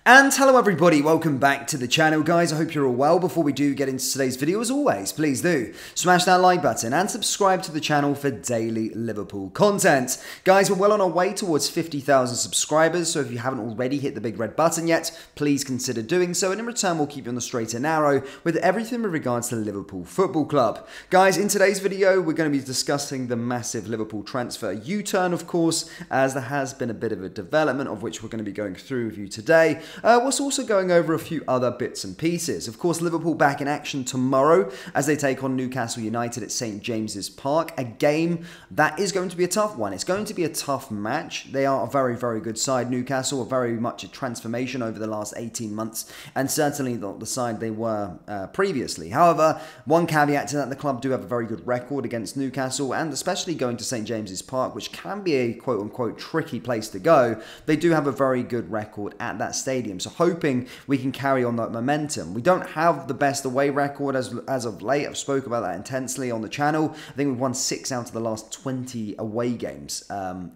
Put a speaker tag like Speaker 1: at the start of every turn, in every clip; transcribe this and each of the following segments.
Speaker 1: And hello everybody, welcome back to the channel guys. I hope you're all well. Before we do get into today's video, as always, please do smash that like button and subscribe to the channel for daily Liverpool content. Guys, we're well on our way towards 50,000 subscribers, so if you haven't already hit the big red button yet, please consider doing so, and in return we'll keep you on the straight and narrow with everything with regards to Liverpool Football Club. Guys, in today's video, we're going to be discussing the massive Liverpool transfer U-turn, of course, as there has been a bit of a development of which we're going to be going through with you today. We're also going over a few other bits and pieces. Of course, Liverpool back in action tomorrow as they take on Newcastle United at St James's Park. A game that is going to be a tough one. It's going to be a tough match. They are a very, very good side. Newcastle are very much a transformation over the last 18 months and certainly not the side they were previously. However, one caveat to that, the club do have a very good record against Newcastle, and especially going to St James's Park, which can be a quote-unquote tricky place to go. They do have a very good record at that stadium. So hoping we can carry on that momentum. We don't have the best away record as of late. I've spoke about that intensely on the channel. I think we've won 6 out of the last 20 away games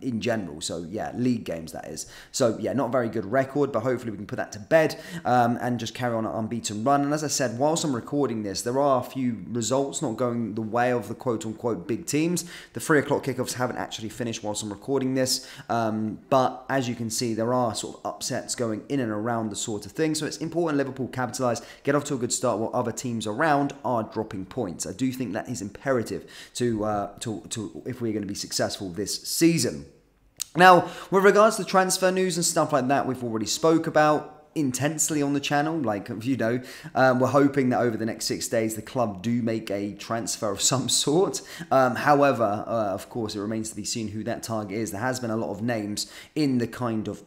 Speaker 1: in general. So yeah, league games that is. So yeah, not a very good record, but hopefully we can put that to bed and just carry on an unbeaten run. And as I said, whilst I'm recording this, there are a few results not going the way of the quote-unquote big teams. The 3 o'clock kickoffs haven't actually finished whilst I'm recording this, but as you can see, there are sort of upsets going in and around the sort of thing. So it's important Liverpool capitalise, get off to a good start while other teams around are dropping points. I do think that is imperative to if we're going to be successful this season. Now, with regards to transfer news and stuff like that, we've already spoke about intensely on the channel. Like, you know, we're hoping that over the next 6 days the club do make a transfer of some sort. However, of course, it remains to be seen who that target is. There has been a lot of names in the kind of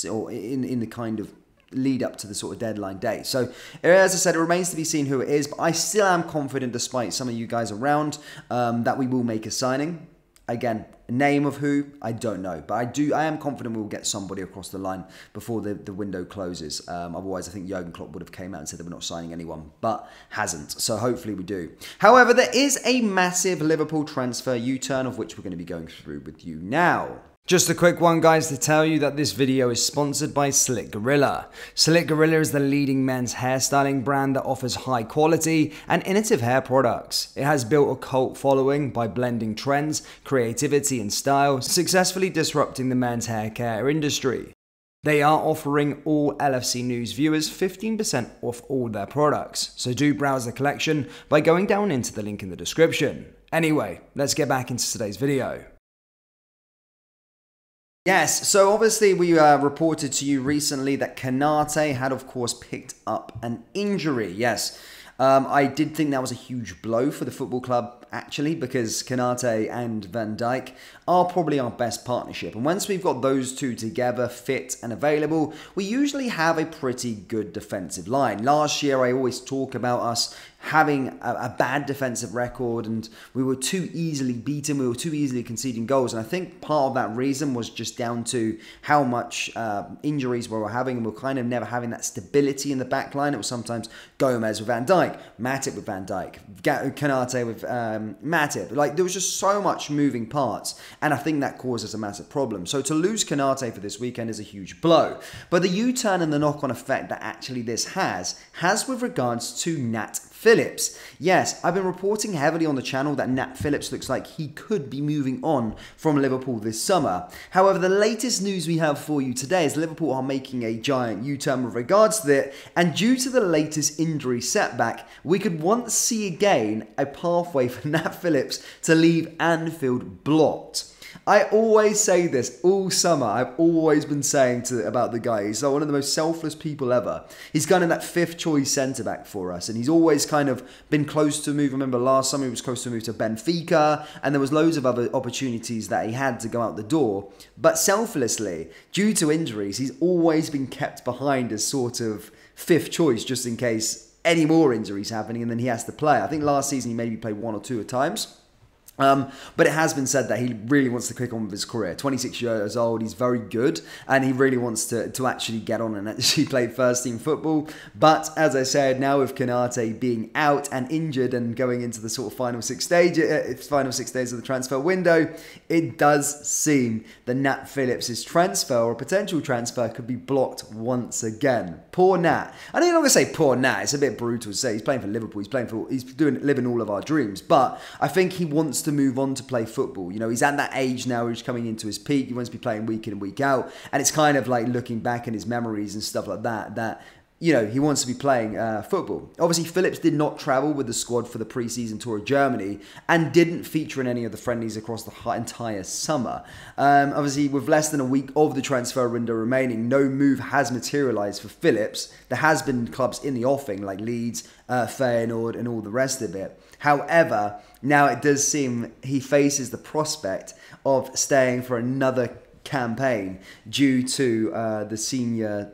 Speaker 1: or in the kind of lead up to the sort of deadline day. So as I said, it remains to be seen who it is, but I still am confident, despite some of you guys around, that we will make a signing. Again, name of who, I don't know, but I am confident we'll get somebody across the line before the window closes. Otherwise, I think Jurgen klopp would have came out and said that we're not signing anyone, but hasn't. So hopefully we do. However, there is a massive Liverpool transfer U-turn of which we're going to be going through with you now. Just a quick one, guys, to tell you that this video is sponsored by Slick Gorilla. Slick Gorilla is the leading men's hairstyling brand that offers high quality and innovative hair products. It has built a cult following by blending trends, creativity and style, successfully disrupting the men's hair care industry. They are offering all LFC News viewers 15% off all their products, so do browse the collection by going down into the link in the description. Anyway, let's get back into today's video. Yes, so obviously we reported to you recently that Konate had, of course, picked up an injury. Yes, I did think that was a huge blow for the football club, actually, because Konate and Van Dijk are probably our best partnership. And once we've got those two together, fit and available, we usually have a pretty good defensive line. Last year, I always talk about us having a bad defensive record, and we were too easily beaten, we were too easily conceding goals, and I think part of that reason was just down to how much injuries we were having, and we were kind of never having that stability in the back line. It was sometimes Gomez with Van Dijk, Matip with Van Dijk, Konate with Matip. Like, there was just so much moving parts, and I think that causes a massive problem. So to lose Konate for this weekend is a huge blow. But the U-turn and the knock-on effect that actually this has with regards to Nat Phillips. Yes, I've been reporting heavily on the channel that Nat Phillips looks like he could be moving on from Liverpool this summer. However, the latest news we have for you today is Liverpool are making a giant U-turn with regards to it, and due to the latest injury setback, we could once see again a pathway for Nat Phillips to leave Anfield blocked. I always say this all summer. I've always been saying about the guy. He's one of the most selfless people ever. He's kind of that 5th choice centre-back for us, and he's always kind of been close to move. Remember last summer he was close to move to Benfica, and there was loads of other opportunities that he had to go out the door. But selflessly, due to injuries, he's always been kept behind as sort of 5th choice just in case any more injuries happening and then he has to play. I think last season he maybe played 1 or 2 at times. But it has been said that he really wants to kick on with his career. 26 years old, he's very good, and he really wants to actually get on and actually play first team football. But as I said, now with Konate being out and injured and going into the sort of final six days of the transfer window, it does seem that Nat Phillips' transfer or potential transfer could be blocked once again. Poor Nat. I know you're not going to say poor Nat. It's a bit brutal to say. He's playing for Liverpool. He's living all of our dreams. But I think he wants to move on to play football. You know, he's at that age now where he's coming into his peak. He wants to be playing week in and week out. And it's kind of like looking back in his memories and stuff like that, you know, he wants to be playing football. Obviously, Phillips did not travel with the squad for the pre-season tour of Germany and didn't feature in any of the friendlies across the entire summer. Obviously, with less than a week of the transfer window remaining, no move has materialised for Phillips. There has been clubs in the offing like Leeds, Feyenoord and all the rest of it. However, now it does seem he faces the prospect of staying for another campaign due to the senior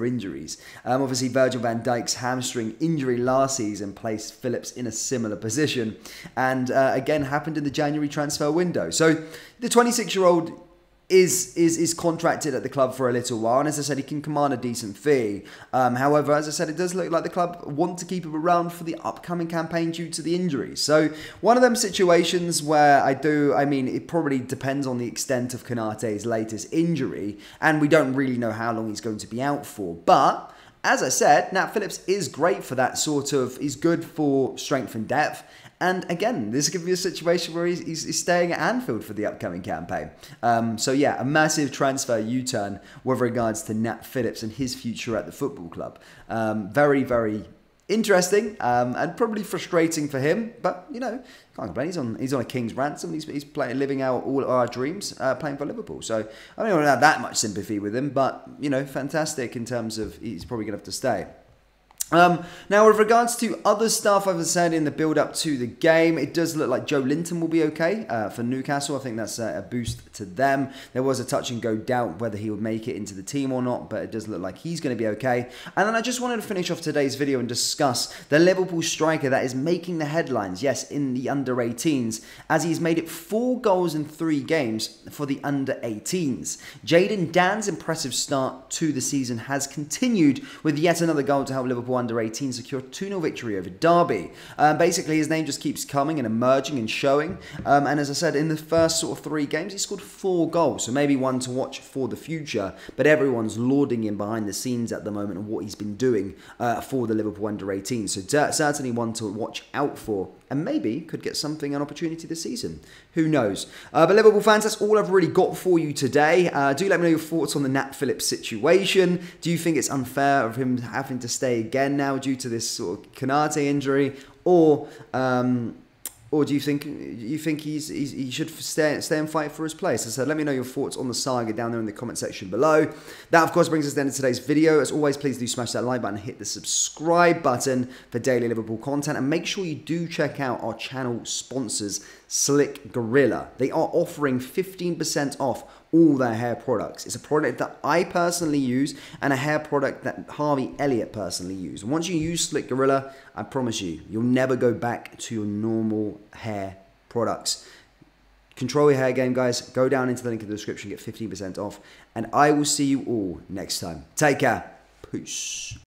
Speaker 1: injuries. Obviously, Virgil van Dijk's hamstring injury last season placed Phillips in a similar position, and again happened in the January transfer window. So the 26-year-old is contracted at the club for a little while, and as I said, he can command a decent fee. However, as I said, it does look like the club want to keep him around for the upcoming campaign due to the injuries. So one of them situations where it probably depends on the extent of Konate's latest injury, and we don't really know how long he's going to be out for. But as I said, Nat Phillips is great for that sort of, he's good for strength and depth. And again, this could be a situation where he's staying at Anfield for the upcoming campaign. So yeah, a massive transfer U-turn with regards to Nat Phillips and his future at the football club. Very, very interesting and probably frustrating for him. But, you know, can't complain. He's on a king's ransom. He's living out all our dreams playing for Liverpool. So I don't have that much sympathy with him. But, you know, fantastic in terms of he's probably going to have to stay. Now, with regards to other stuff, as I said in the build-up to the game, it does look like Joe Linton will be okay for Newcastle. I think that's a boost to them. There was a touch-and-go doubt whether he would make it into the team or not, but it does look like he's going to be okay. And then I just wanted to finish off today's video and discuss the Liverpool striker that is making the headlines, yes, in the under-18s, as he's made it 4 goals in 3 games for the under-18s. Jayden Dan's impressive start to the season has continued with yet another goal to help Liverpool under-18 secure a 2-0 victory over Derby. Basically, his name just keeps coming and emerging and showing. And as I said, in the first sort of 3 games, he scored 4 goals. So maybe one to watch for the future. But everyone's lauding him behind the scenes at the moment and what he's been doing for the Liverpool under-18. So certainly one to watch out for. And maybe could get something, an opportunity this season. Who knows? But Liverpool fans, that's all I've really got for you today. Do let me know your thoughts on the Nat Phillips situation. Do you think it's unfair of him having to stay again now due to this sort of Konate injury? Or do you think he should stay and fight for his place? So let me know your thoughts on the saga down there in the comment section below. That, of course, brings us to the end of today's video. As always, please do smash that like button and hit the subscribe button for daily Liverpool content. And make sure you do check out our channel sponsors, Slick Gorilla. They are offering 15% off all their hair products. It's a product that I personally use and a hair product that Harvey Elliott personally used. And once you use Slick Gorilla, I promise you, you'll never go back to your normal hair products. Control your hair game, guys. Go down into the link in the description, get 15% off. And I will see you all next time. Take care. Peace.